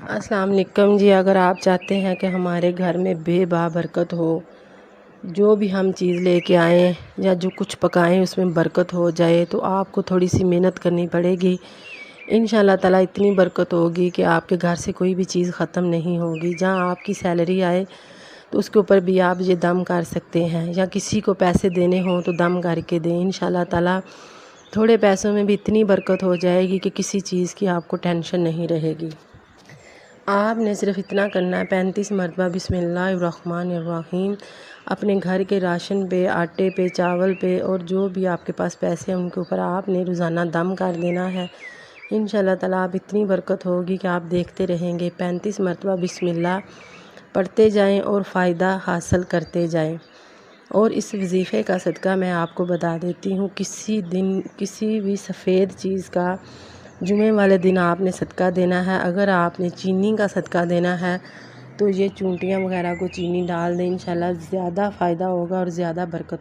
السلام علیکم جی۔ اگر آپ چاہتے ہیں کہ ہمارے گھر میں بے بابرکت ہو، جو بھی ہم چیز لے کے آئیں یا جو کچھ پکائیں اس میں برکت ہو جائے، تو آپ کو تھوڑی سی محنت کرنی پڑے گی۔ انشاءاللہ تعالیٰ اتنی برکت ہوگی کہ آپ کے گھر سے کوئی بھی چیز ختم نہیں ہوگی۔ جہاں آپ کی سیلری آئے تو اس کے اوپر بھی آپ یہ دم کر سکتے ہیں، یا کسی کو پیسے دینے ہوں تو دم کر کے دیں۔ انشاءاللہ تعالیٰ تھوڑے پیسوں میں بھی اتنی برکت ہو جائے گی کہ کسی چیز کی آپ کو ٹینشن نہیں رہے گی۔ آپ نے صرف اتنا کرنا ہے، 35 مرتبہ بسم اللہ الرحمن الرحیم اپنے گھر کے راشن پہ، آٹے پہ، چاول پہ اور جو بھی آپ کے پاس پیسے ہیں ان کے اوپر آپ نے روزانہ دم کر دینا ہے۔ انشاءاللہ تعالیٰ آپ اتنی برکت ہوگی کہ آپ دیکھتے رہیں گے۔ 35 مرتبہ بسم اللہ پڑھتے جائیں اور فائدہ حاصل کرتے جائیں۔ اور اس وظیفے کا صدقہ میں آپ کو بتا دیتی ہوں، کسی بھی سفید چیز کا جمعے والے دن آپ نے صدقہ دینا ہے۔ اگر آپ نے چینی کا صدقہ دینا ہے تو یہ چونٹیاں وغیرہ کو چینی ڈال دیں، انشاءاللہ زیادہ فائدہ ہوگا اور زیادہ برکت